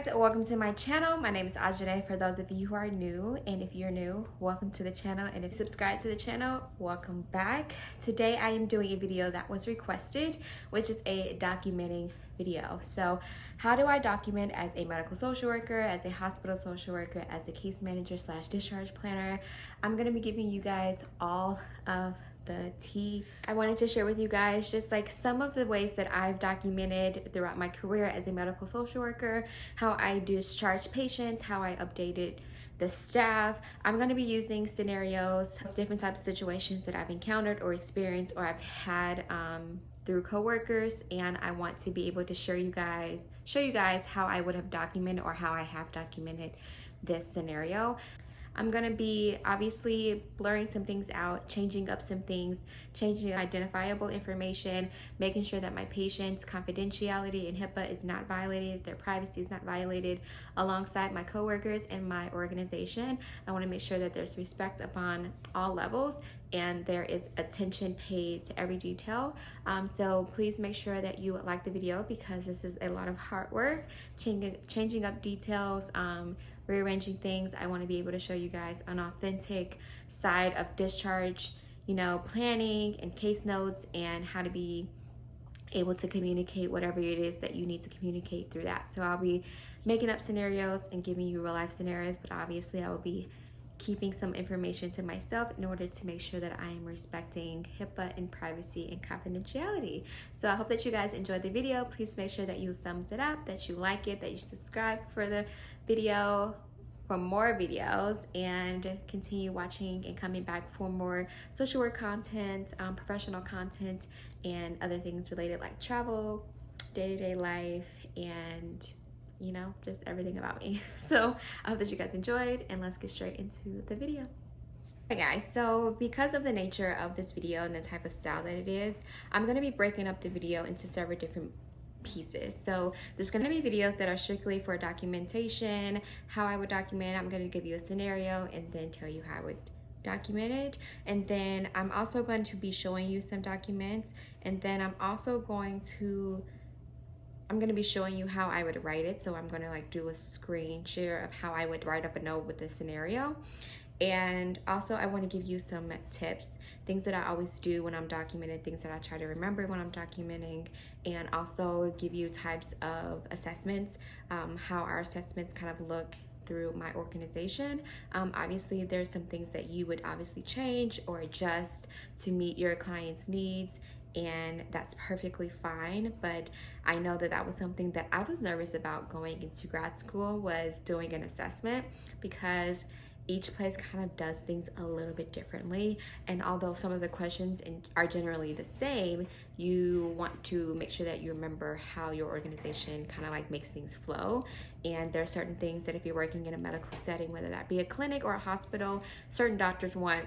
guys, welcome to my channel. My name is Ajane for those of you who are new, and if you're new, welcome to the channel, and if you subscribe to the channel, welcome back. Today I am doing a video that was requested, which is a documenting video. So how do I document as a medical social worker, as a hospital social worker, as a case manager / discharge planner? I'm going to be giving you guys all of the tea. I wanted to share with you guys just like some of the ways that I've documented throughout my career as a medical social worker, how I discharge patients, how I updated the staff. I'm going to be using scenarios, different types of situations that I've encountered or experienced or I've had through coworkers, and I want to be able to show you guys how I would have documented or how I have documented this scenario. I'm going to be obviously blurring some things out, changing up some things, changing identifiable information, making sure that my patients' confidentiality and HIPAA is not violated, their privacy is not violated, alongside my coworkers and my organization. I want to make sure that there's respect upon all levels and there is attention paid to every detail. So please make sure that you like the video because this is a lot of hard work, changing up details, rearranging things. I want to be able to show you guys an authentic side of discharge, planning and case notes, and how to be able to communicate whatever it is that you need to communicate through that. So I'll be making up scenarios and giving you real life scenarios, but obviously I will be keeping some information to myself in order to make sure that I am respecting HIPAA and privacy and confidentiality. So I hope that you guys enjoyed the video. Please make sure that you thumbs it up, that you like it, that you subscribe for the video, for more videos, and continue watching and coming back for more social work content, professional content, and other things related like travel, day-to-day life, and just everything about me. So I hope that you guys enjoyed, and let's get straight into the video. Hey guys, so because of the nature of this video and the type of style that it is, I'm going to be breaking up the video into several different pieces. So there's going to be videos that are strictly for documentation, how I would document. I'm going to give you a scenario and then tell you how I would document it. And then I'm also going to be showing you some documents, and then I'm going to be showing you how I would write it. So I'm going to do a screen share of how I would write up a note with this scenario. And also I want to give you some tips, things that I always do when I'm documenting, things that I try to remember when I'm documenting, and also give you types of assessments, how our assessments kind of look through my organization. Obviously there's some things that you would obviously change or adjust to meet your client's needs, and that's perfectly fine. But I know that that was something that I was nervous about going into grad school, was doing an assessment, because each place kind of does things a little bit differently, and although some of the questions are generally the same, you want to make sure that you remember how your organization kind of makes things flow. And there are certain things that if you're working in a medical setting, whether that be a clinic or a hospital, certain doctors want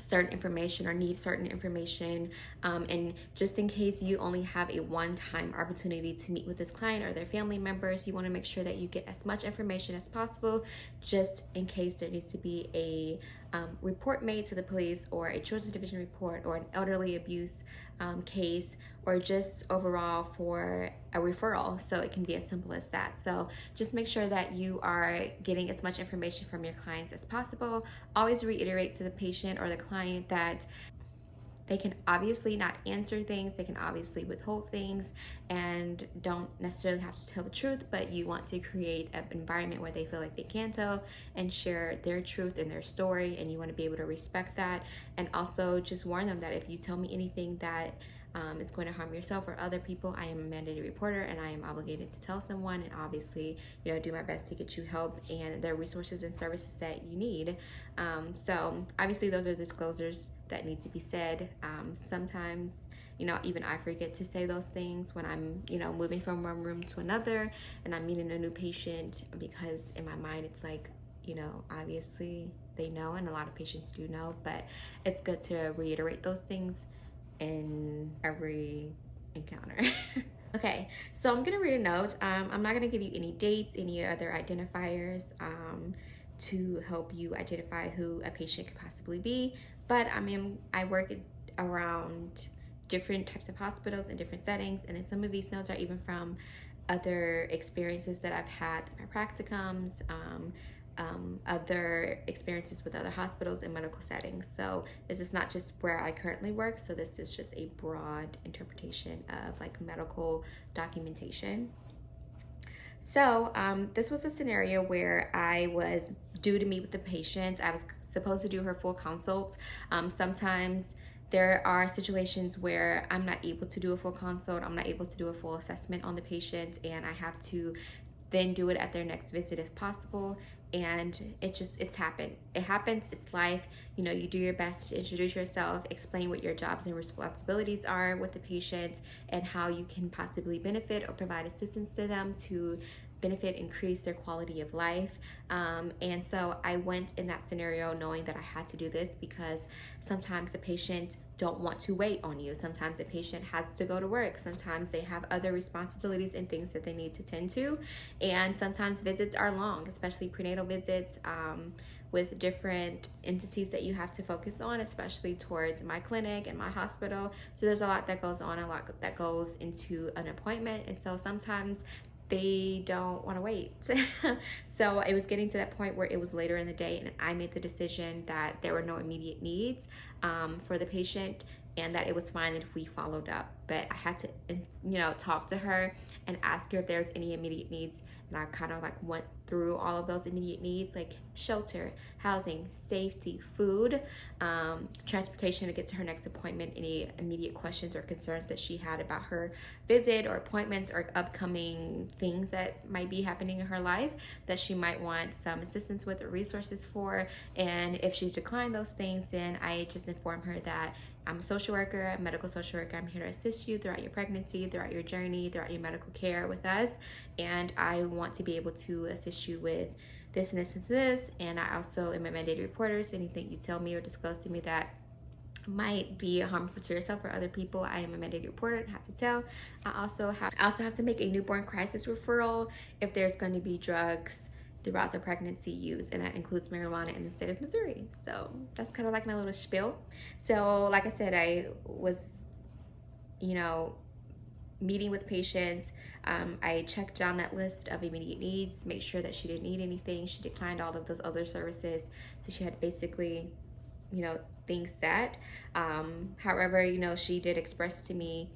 certain information or need certain information, and just in case you only have a one-time opportunity to meet with this client or their family members, you want to make sure that you get as much information as possible, just in case there needs to be a report made to the police, or a children's division report, or an elderly abuse case, or just overall for a referral. So it can be as simple as that. So just make sure that you are getting as much information from your clients as possible. Always reiterate to the patient or the client that they can obviously not answer things, they can obviously withhold things, and don't necessarily have to tell the truth, but you want to create an environment where they feel like they can tell and share their truth and their story, and you want to be able to respect that. And also just warn them that if you tell me anything that is going to harm yourself or other people, I am a mandated reporter and I am obligated to tell someone, and obviously do my best to get you help and the resources and services that you need. So obviously those are disclosures that need to be said. Sometimes even I forget to say those things when I'm moving from one room to another and I'm meeting a new patient, because in my mind it's obviously they know, and a lot of patients do know, but it's good to reiterate those things in every encounter. Okay, so I'm gonna read a note. I'm not gonna give you any dates, any other identifiers to help you identify who a patient could possibly be, but I work around different types of hospitals and different settings, and then some of these notes are even from other experiences that I've had, my practicums, other experiences with other hospitals and medical settings. So this is not just where I currently work. So this is just a broad interpretation of like medical documentation. So this was a scenario where I was due to meet with the patient. I was supposed to do her full consult. Sometimes there are situations where I'm not able to do a full consult. I'm not able to do a full assessment on the patient, and I have to then do it at their next visit if possible. And it's happened. It happens. It's life. You know, you do your best to introduce yourself, explain what your jobs and responsibilities are with the patient, and how you can possibly benefit or provide assistance to them to benefit, increase their quality of life. And so I went in that scenario knowing that I had to do this because sometimes a patient don't want to wait on you. Sometimes a patient has to go to work. Sometimes they have other responsibilities and things that they need to tend to. And sometimes visits are long, especially prenatal visits, with different entities that you have to focus on, especially towards my clinic and my hospital. So there's a lot that goes on, a lot that goes into an appointment. And so sometimes they don't want to wait. So it was getting to that point where it was later in the day, and I made the decision that there were no immediate needs for the patient, and that it was fine if we followed up. But I had to, talk to her and ask her if there's any immediate needs. And I kind of like went through all of those immediate needs, like shelter, housing, safety, food, transportation to get to her next appointment, any immediate questions or concerns that she had about her visit or appointments or upcoming things that might be happening in her life that she might want some assistance with or resources for. And if she's declined those things, then I just inform her that I'm a social worker, a medical social worker. I'm here to assist you throughout your pregnancy, throughout your journey, throughout your medical care with us. And I want to be able to assist you with this and this and this. And I also am a mandated reporter, so anything you tell me or disclose to me that might be harmful to yourself or other people, I am a mandated reporter and have to tell. I also have to make a newborn crisis referral if there's going to be drugs throughout the pregnancy use, and that includes marijuana in the state of Missouri. So that's kind of like my little spiel. So like I said, I was, meeting with patients. I checked down that list of immediate needs, made sure that she didn't need anything. She declined all of those other services. So she had basically, things set. However, she did express to me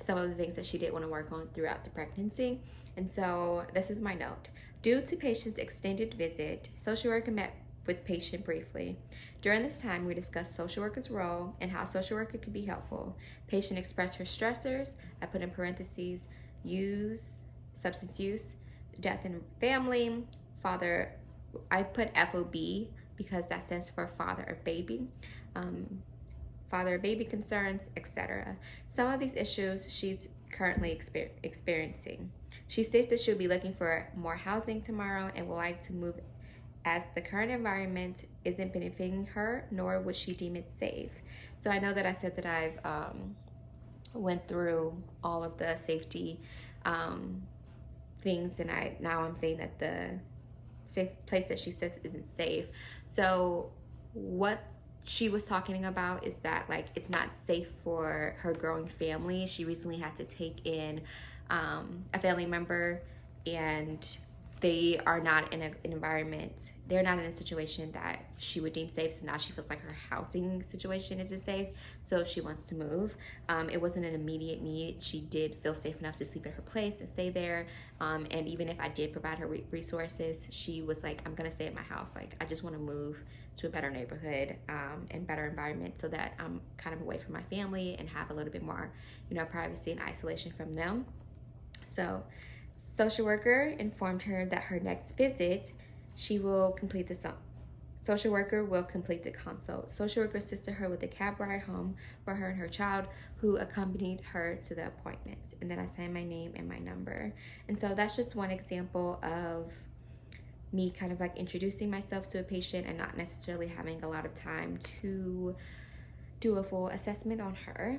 some of the things that she did want to work on throughout the pregnancy. And so this is my note. Due to patient's extended visit, social worker met with patient briefly. During this time, we discussed social worker's role and how social worker could be helpful. Patient expressed her stressors. I put in parentheses, substance use, death in family, father. I put FOB because that stands for father of baby. Father of baby concerns, etc. Some of these issues she's currently experiencing. She states that she'll be looking for more housing tomorrow and would like to move as the current environment isn't benefiting her, nor would she deem it safe. So I know that I said that I've went through all of the safety things, and now I'm saying that the safe place that she says isn't safe. So what she was talking about is that like it's not safe for her growing family. She recently had to take in a family member, and they are not in an environment, they're not in a situation that she would deem safe. So now she feels like her housing situation isn't safe, so she wants to move. It wasn't an immediate need. She did feel safe enough to sleep at her place and stay there. And even if I did provide her resources, she was like, I'm gonna stay at my house. Like, I just want to move to a better neighborhood and better environment so that I'm kind of away from my family and have a little bit more, privacy and isolation from them. So social worker informed her that her next visit, she will complete the social worker will complete the consult. Social worker assisted her with a cab ride home for her and her child, who accompanied her to the appointment. And then I signed my name and my number. And so that's just one example of me kind of like introducing myself to a patient and not necessarily having a lot of time to do a full assessment on her.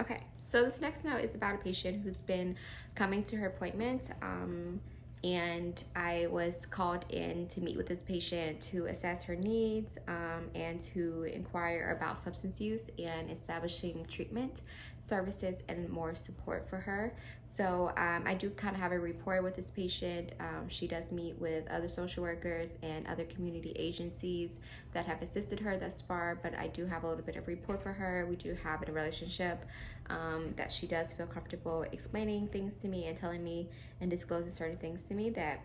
Okay, so this next note is about a patient who's been coming to her appointment and I was called in to meet with this patient to assess her needs and to inquire about substance use and establishing treatment services and more support for her. So I do kind of have a rapport with this patient. She does meet with other social workers and other community agencies that have assisted her thus far, but I do have a little bit of rapport for her. We do have a relationship that she does feel comfortable explaining things to me and telling me and disclosing certain things to me that,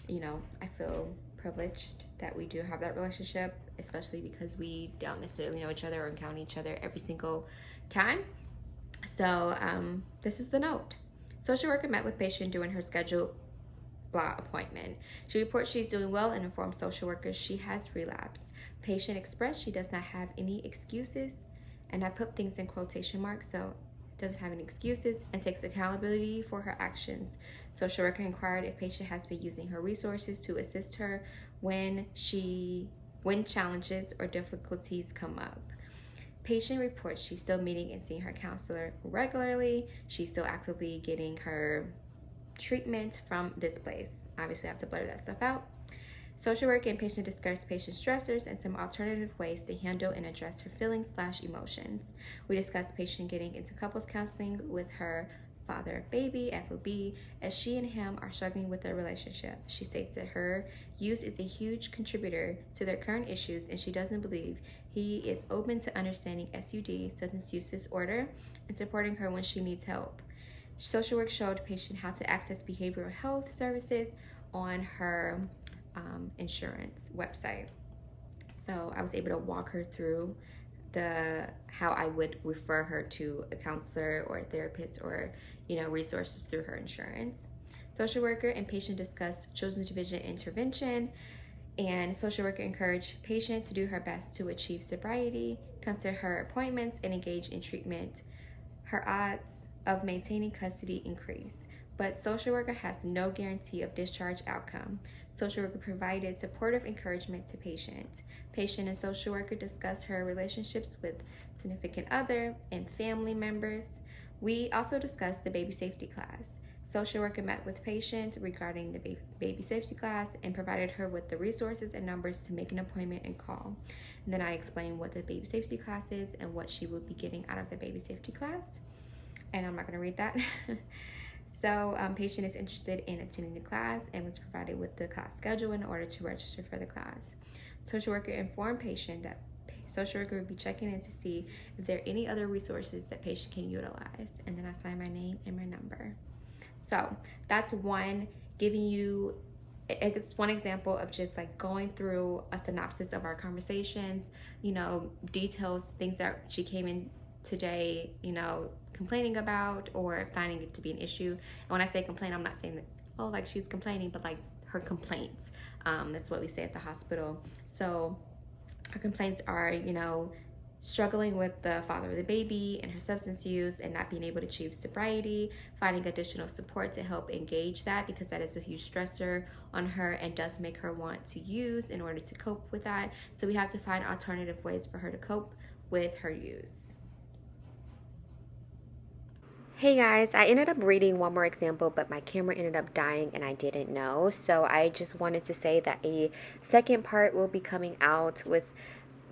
you know, I feel privileged that we do have that relationship, especially because we don't necessarily know each other or encounter each other every single time. So this is the note. Social worker met with patient during her scheduled blah appointment. She reports she's doing well and informs social workers she has relapsed. Patient expressed she does not have any excuses, and I put things in quotation marks, so doesn't have any excuses and takes accountability for her actions. Social worker inquired if patient has been using her resources to assist her when challenges or difficulties come up. Patient reports she's still meeting and seeing her counselor regularly. She's still actively getting her treatment from this place. Obviously, I have to blur that stuff out. Social worker and patient discuss patient stressors and some alternative ways to handle and address her feelings/emotions. We discussed patient getting into couples counseling with her father of baby, FOB, as she and him are struggling with their relationship. She states that her use is a huge contributor to their current issues, and she doesn't believe he is open to understanding SUD, substance use disorder, and supporting her when she needs help. Social work showed patient how to access behavioral health services on her insurance website. So I was able to walk her through how I would refer her to a counselor or a therapist or, you know, resources through her insurance. Social worker and patient discussed Children's Division intervention, and social worker encouraged patient to do her best to achieve sobriety, come to her appointments, and engage in treatment. Her odds of maintaining custody increase, but social worker has no guarantee of discharge outcome. Social worker provided supportive encouragement to patient. Patient and social worker discussed her relationships with significant other and family members. We also discussed the baby safety class. Social worker met with patient regarding the baby safety class and provided her with the resources and numbers to make an appointment and call. And then I explained what the baby safety class is and what she would be getting out of the baby safety class. And I'm not going to read that. So patient is interested in attending the class and was provided with the class schedule in order to register for the class. Social worker informed patient that social worker would be checking in to see if there are any other resources that patient can utilize. And then I sign my name and my number. So that's one, it's one example of just like going through a synopsis of our conversations, you know, details, things that she came in today, you know, complaining about or finding it to be an issue. And when I say complain, I'm not saying that, oh, like she's complaining, but like her complaints. That's what we say at the hospital. So her complaints are, you know, struggling with the father of the baby and her substance use and not being able to achieve sobriety, finding additional support to help engage that because that is a huge stressor on her and does make her want to use in order to cope with that. So we have to find alternative ways for her to cope with her use. Hey guys, I ended up reading one more example, but my camera ended up dying and I didn't know. So I just wanted to say that a second part will be coming out with,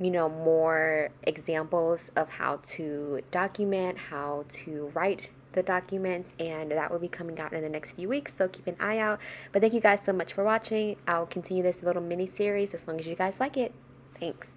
you know, more examples of how to document, how to write the documents, and that will be coming out in the next few weeks, so keep an eye out. But thank you guys so much for watching. I'll continue this little mini series as long as you guys like it. Thanks.